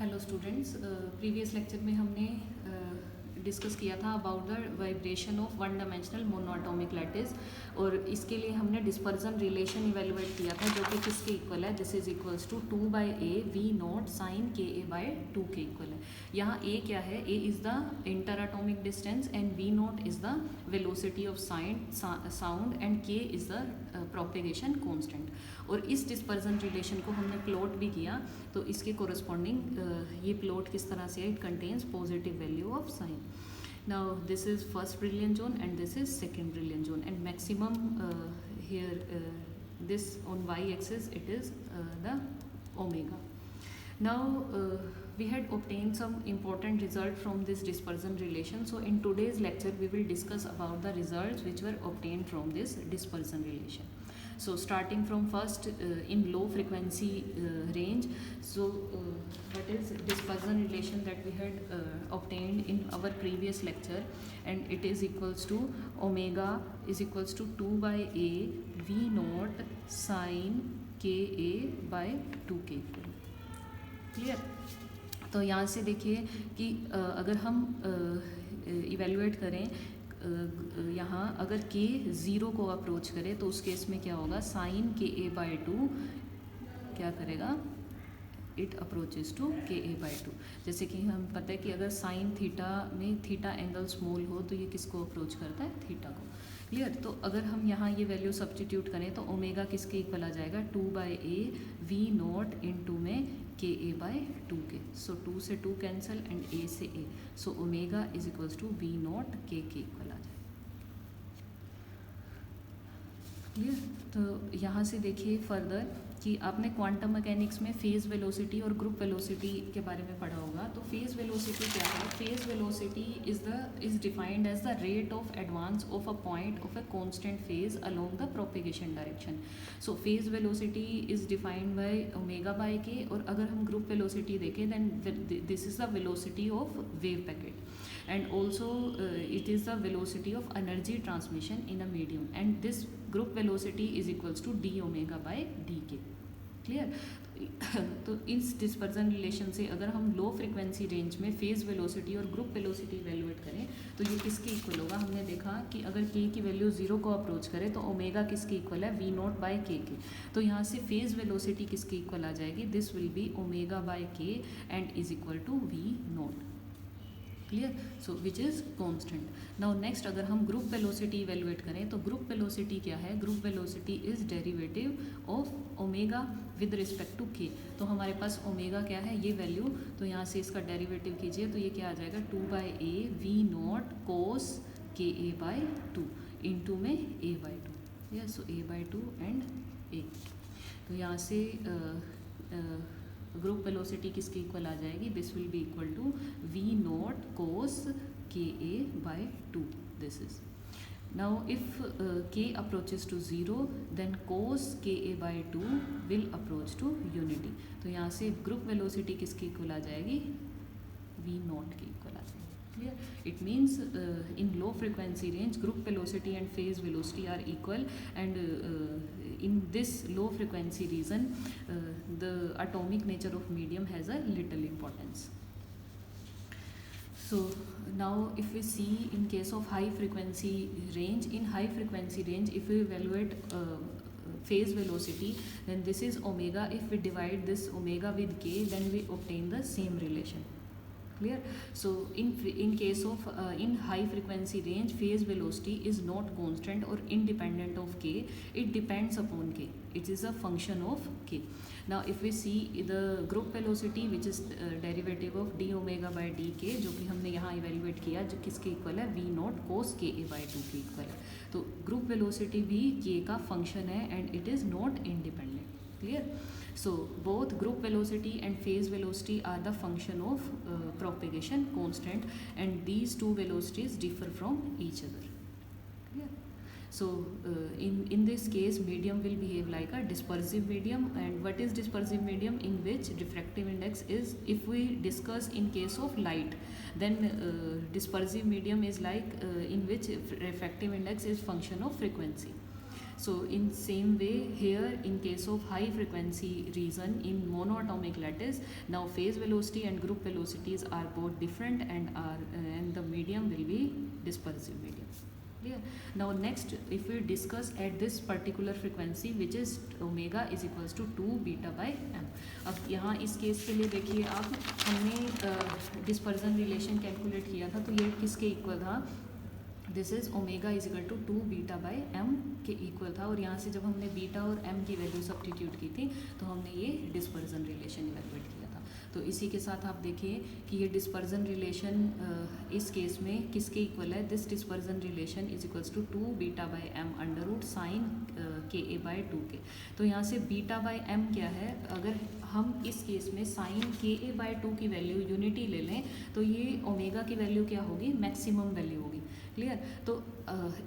Hello students, previous lecture में हमने discuss किया था about the vibration of one dimensional monoatomic lattice और इसके लिए हमने डिस्पर्जन रिलेशन इवेलुएट किया था जो कि किसके इक्वल है। This is equals to 2/a v not sine K A by 2 के इक्वल है। यहाँ a क्या है? a is the inter atomic distance and v not is the velocity of sound and k is the propagation constant. और इस dispersion relation को हमने plot भी किया, तो इसके कोरस्पॉन्डिंग ये प्लॉट किस तरह से है? It contains positive value of sine. Now this is first brilliant zone and this is second brilliant zone and maximum here this on y axis it is the omega. Now we had obtained some important result from this dispersion relation, so in today's lecture we will discuss about the results which were obtained from this dispersion relation. So starting from first in low frequency range, so what is dispersion relation that we had obtained in our previous lecture, and it is equals to omega is equals to 2/a v naught sin ka by 2k. Clear? तो यहाँ से देखिए कि अगर हम evaluate करें यहाँ अगर k ज़ीरो को अप्रोच करे तो उस केस में क्या होगा? साइन के ए बाय 2 क्या करेगा? इट अप्रोचेस टू के ए बाय 2। जैसे कि हम पता है कि अगर साइन थीटा में थीटा एंगल स्मॉल हो तो ये किसको अप्रोच करता है? थीटा को। क्लियर? तो अगर हम यहाँ ये वैल्यू सब्स्टिट्यूट करें तो ओमेगा किसके इक्वल आ जाएगा? 2/a v नॉट इनटू में के ए बाय 2 के। सो 2 से 2 कैंसिल एंड a से a, so omega is equals to v not K equal आ जाएगा। क्लियर? तो यहाँ से देखिए फर्दर कि आपने क्वांटम मैकेनिक्स में फेज वेलोसिटी और ग्रुप वेलोसिटी के बारे में पढ़ा होगा। तो फेज वेलोसिटी क्या है? Phase velocity is defined as the rate of advance of a point of a constant phase along the propagation direction. So phase velocity is defined by omega by K, और अगर हम group velocity देखें then this is the velocity of wave packet and also it is the velocity of energy transmission in a medium, and this group velocity is equals to d omega by dk. Clear? तो इस dispersion relation से अगर हम low frequency range में phase velocity और group velocity evaluate करें तो ये किसके इक्वल होगा? हमने देखा कि अगर k की वैल्यू ज़ीरो को अप्रोच करे तो ओमेगा किसके इक्वल है? v नॉट बाय k के। तो यहाँ से फेज वेलोसिटी किसके इक्वल आ जाएगी? This will be omega by k and is equal to v not. Clear? So which is constant. Now next अगर हम ग्रुप वेलोसिटी इवेल्युएट करें तो ग्रुप वेलोसिटी क्या है? Group velocity is derivative of omega with respect to K. तो हमारे पास omega क्या है? ये वैल्यू, तो यहाँ से इसका डेरिवेटिव कीजिए तो ये क्या आ जाएगा? 2/a v naught cos K A by 2 into में a by 2। Yes, so a by 2 and a। तो यहाँ से ग्रुप वेलोसिटी किसके इक्वल आ जाएगी? This will be equal to v naught cos K A by 2। This is now if k approaches to zero then cos K A by 2 will approach to unity. तो यहाँ से group velocity किसके equal आ जाएगी? v not K equal आ जाएगी। Clear? It means in low frequency range group velocity and phase velocity are equal, and in this low frequency region the atomic nature of medium has a little importance. So now if we see in case of high frequency range, in high frequency range if we evaluate phase velocity then this is omega. If we divide this omega with k then we obtain the same relation. Clear? So in case of in high frequency range phase velocity is not constant or independent of k, it depends upon k, it is a function of k. Now if we see the group velocity which is derivative of d omega by dk, जो कि हमने यहाँ evaluate किया, जो किसके equal है? v naught cos K A by 2 के equal है। तो ग्रुप वेलोसिटी भी k का फंक्शन है and it is not independent. Clear? So both group velocity and phase velocity are the function of propagation constant, and these two velocities differ from each other. Clear? So in this case medium will behave like a dispersive medium. And what is dispersive medium? In which diffractive index is, if we discuss in case of light, then dispersive medium is like in which refractive index is function of frequency. So in same way here, in case of high frequency region in monoatomic lattice, now phase velocity and group velocities are both different and the medium will be dispersive medium. Clear? Now next, if we discuss at this particular frequency which is omega is equals to 2 beta by m. अब यहाँ इस case के लिए देखिए आप, हमने dispersion relation calculate किया था, तो ये किसके इक्वल था, this is omega is equal to 2 beta by M K equal था, और यहाँ से जब हमने बीटा और एम की वैल्यू सब्स्टिट्यूट की थी तो हमने ये डिस्पर्जन रिलेशन इवेलुएट किया था। तो इसी के साथ आप देखिए कि ये डिस्पर्जन रिलेशन इस केस में किसके इक्वल है, this dispersion relation is equals to 2 beta by M under root sine K A by 2 के। तो यहाँ से बीटा बाई एम क्या है, अगर हम इस केस में साइन के ए बाई 2 की वैल्यू यूनिटी ले लें तो ये ओमेगा की वैल्यू क्या होगी, मैक्सिमम वैल्यू होगी। क्लियर? तो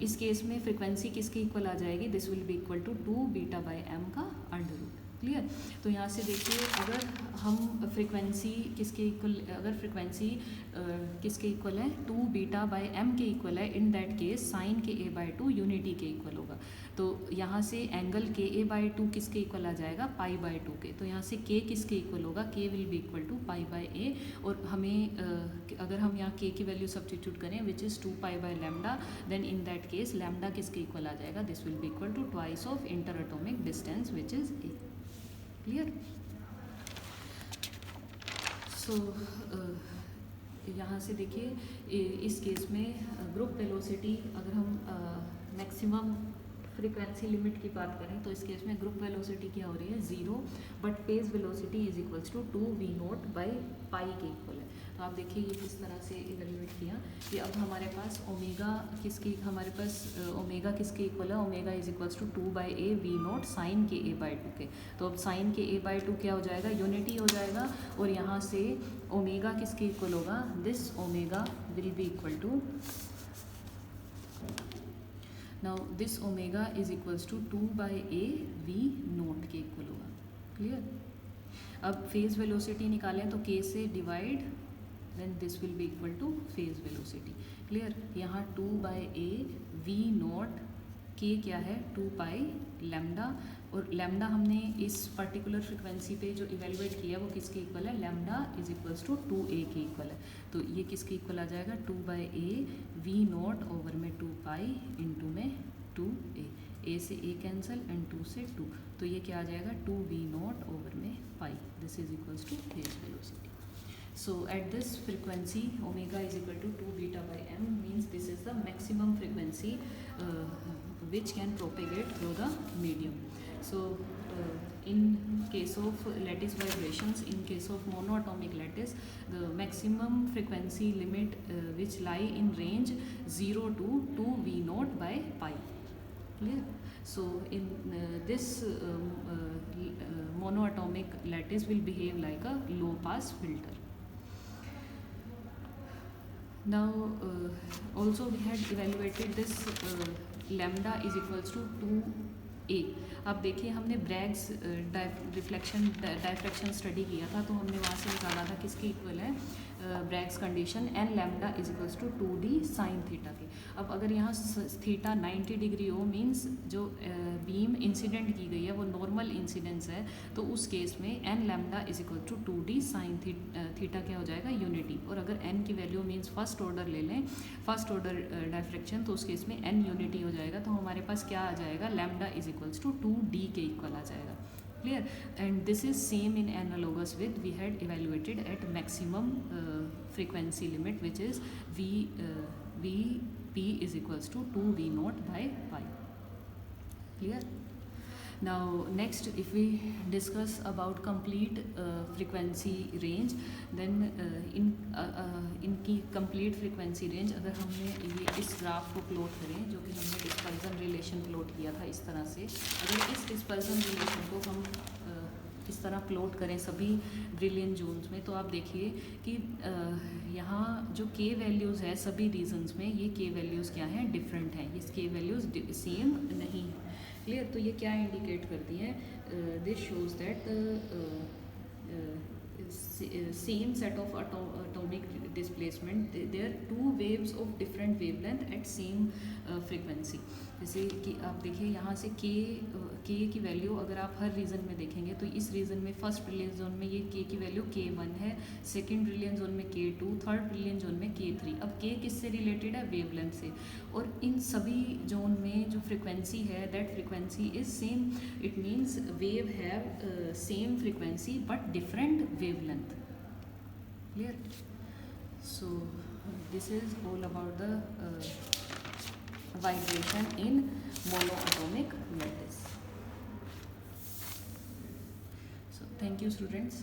इस केस में फ्रिक्वेंसी किसके इक्वल आ जाएगी, this will be equal to 2 beta by M का अंडर रूट। क्लियर? तो यहाँ से देखिए अगर हम फ्रिक्वेंसी किसके इक्वल, अगर फ्रिक्वेंसी किसके इक्वल है, 2 beta by M K equal है, इन that case sign K A by 2 unity के इक्वल होगा। तो यहाँ से एंगल के ए बाई 2 किसके इक्वल आ जाएगा, पाई बाई 2 के। तो यहाँ से के किसके इक्वल होगा, K will be equal to pi by A, और हमें अगर हम यहाँ के की वैल्यू सब्स्टिट्यूट करें which is 2 pi by lambda, then in that case lambda किसके इक्वल आ जाएगा, this will be equal to twice of inter atomic distance which is A. Clear? So यहाँ से देखिए इस केस में ग्रुप वेलोसिटी, अगर हम मैक्सिमम फ्रीक्वेंसी लिमिट की बात करें तो इस केस में ग्रुप वेलोसिटी क्या हो रही है, 0, but phase velocity is equals to 2 V not by pi K equal है। तो आप देखिए ये किस तरह से इवेल्युएट किया कि अब हमारे पास ओमेगा किसकी, हमारे पास ओमेगा किसके इक्वल है, omega is equals to 2 by A V not sine K A by 2 के। तो अब साइन के ए बाई 2 क्या हो जाएगा, यूनिटी हो जाएगा, और यहाँ से ओमेगा किसके इक्वल होगा, this omega will be equal to, now this omega is equals to 2 by A V naught के इक्वल होगा। क्लियर? अब फेज वेलोसिटी निकालें तो के से divide, then this will be equal to phase velocity. Clear? यहाँ 2 by A V naught, के क्या है 2 पाई लैम्डा, और लैम्डा हमने इस पर्टिकुलर फ्रिक्वेंसी पे जो इवेलुएट किया वो किसके इक्वल है, lambda is equals to 2a के इक्वल है। तो ये किसके इक्वल आ जाएगा, 2 by A V naught over में 2 पाई इंटू में 2a, a से a कैंसिल एंड 2 से 2, तो ये क्या आ जाएगा 2 वी नोट ओवर में pi, this is equals to phase velocity. So at this frequency omega is equal to 2 beta by m, means this is the maximum frequency which can propagate through the medium. So in case of lattice vibrations, in case of monoatomic lattice, the maximum frequency limit which lie in range 0 to 2 v naught by pi. Clear? So in this monoatomic lattice will behave like a low pass filter. Now also we had evaluated this lambda is equals to 2a. अब देखिए हमने Bragg's diffraction study किया था, तो हमने वहाँ से निकाला था किसके इक्वल है, Bragg's condition n lambda is equals to 2d sine theta के। अब अगर यहाँ थीटा 90 डिग्री हो, मींस जो बीम इंसिडेंट की गई है वो नॉर्मल इंसिडेंस है, तो उस केस में n lambda is equal to 2d sine theta क्या हो जाएगा, यूनिटी। और अगर एन की वैल्यू मींस फर्स्ट ऑर्डर ले लें, फर्स्ट ऑर्डर डायफ्रैक्शन, तो उस केस में एन यूनिटी हो जाएगा, तो हमारे पास क्या आ जाएगा, lambda is equals to 2d के इक्वल आ जाएगा। Clear? And this is same in analogous with we had evaluated at maximum frequency limit, which is Vp is equals to 2 V naught by pi. Clear? Now next, if we discuss about complete frequency range, then इनकी complete frequency range अगर हमने ये इस graph को plot करें जो कि हमने डिस्पर्जन रिलेशन प्लॉट किया था इस तरह से, अगर इस डिस्पर्जन रिलेशन को हम इस तरह प्लॉट करें सभी ब्रिलियन जोन्स में, तो आप देखिए कि यहाँ जो के वैल्यूज़ है सभी रीजन्स में, ये के वैल्यूज़ क्या हैं, डिफरेंट हैं, ये के वैल्यूज़ सेम नहीं है। क्लियर? तो ये क्या इंडिकेट करती है, this shows that same set of atomic displacement, there are two waves of different wavelength at same frequency. जैसे कि आप देखिए यहाँ से k की वैल्यू अगर आप हर रीजन में देखेंगे तो इस रीजन में फर्स्ट ब्रिलियन जोन में ये k की वैल्यू k1 है, सेकंड ब्रिलियन जोन में k2, थर्ड ब्रिलियन जोन में k3. अब k किससे रिलेटेड है? वेवलेंथ से. और इन सभी जोन में जो फ्रिक्वेंसी है that frequency is same. It means wave have same frequency but different wavelength. Clear? So this is all about the vibration in monoatomic lattice. So thank you students.